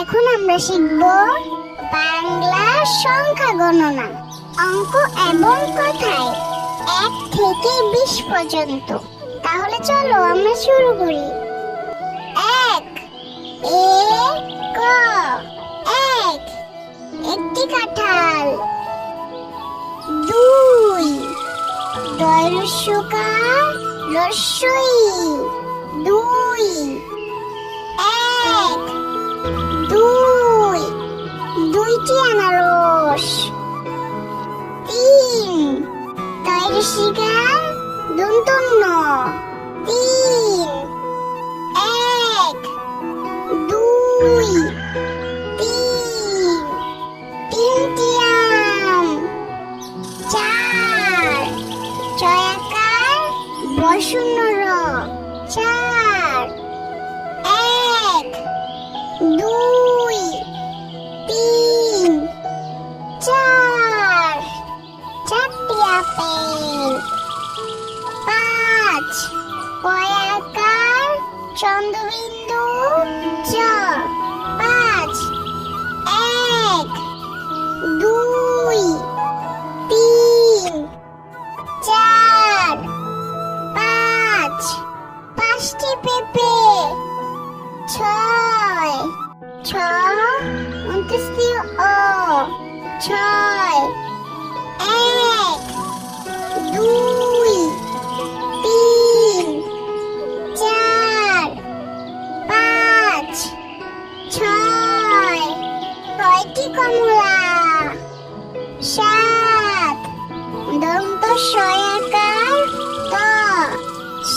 এখন আমরা শিখব বাংলা সংখ্যা গণনা, অঙ্ক এবং কথায় 1 থেকে 20 পর্যন্ত। তাহলে চলো আমরা শুরু করি। 1 এক একটি কাঁঠাল। 2 দয়রস্যকার রস্যই 2 দুইটি আনারস। 3 দয়রস্যিকার দন্তন্য 3 2 তিনটি আম। 4 ছয়াকার বসুনর 4 2 3 4 চারটি আপেল। 5 পয়াকার চন্দ্রবিন্দু চ 5 2 3 4 5 পাঁচটি পেঁপে। 6 অন্তস্তীয় অ 6 2 3 4 5 6 ছয়টি কমলা। 7 দন্ত সয়াকার ত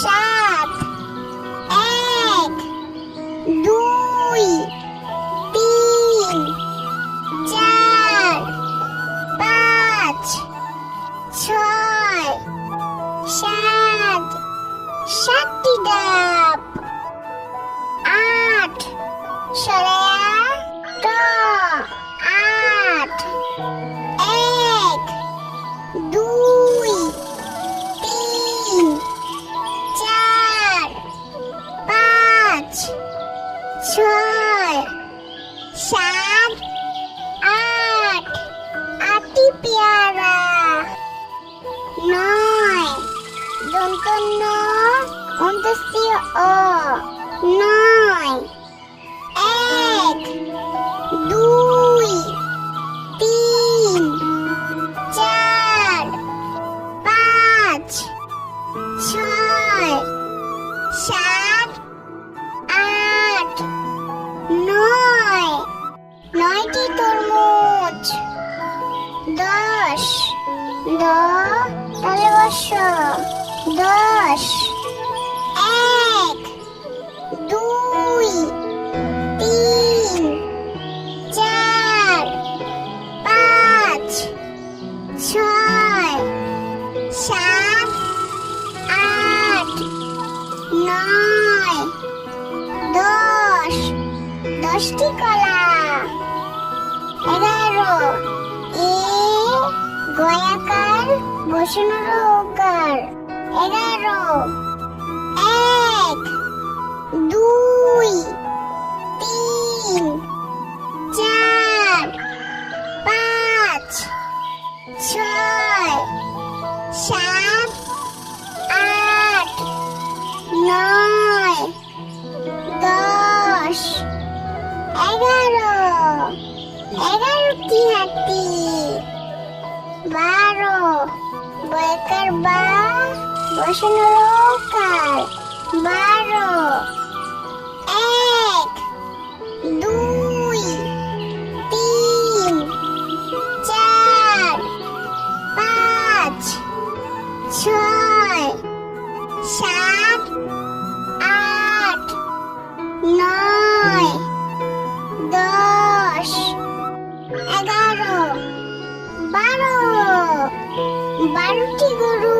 7 2 3 4 5 6 7 সাতটি ডাব। 8 সরেয়া ট 8 2 3 4 5 6 7 8 আটটি পেয়ারা। 9 দন্তন্য অন্তস্তীয় অ 9 2 3 4 5 6 7 8 9 নয়টি তরমুজ। 10 তাহলে বস 10 2 3 4 5 6 7 8 9 10 10টি কলা। 11 গোয়াকার বসুনর ওকার 11 2 3 4 5 6 7 8 9 10 11টি হাতি। 12 বয়কার বা বসুনর ওকার 12 2 3 4 5 6 7 8 9 10 11 12 12টি গরু।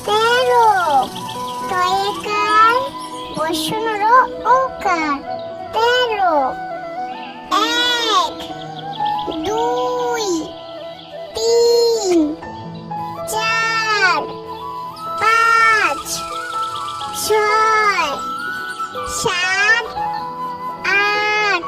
13 তয়কার বসুনর ওকার 13 2 3 4 5 6 7 8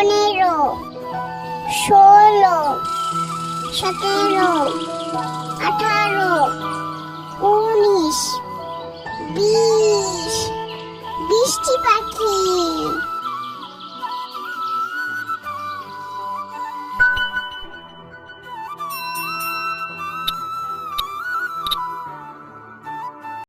15 16 17 18 19 20 20টি পাখি।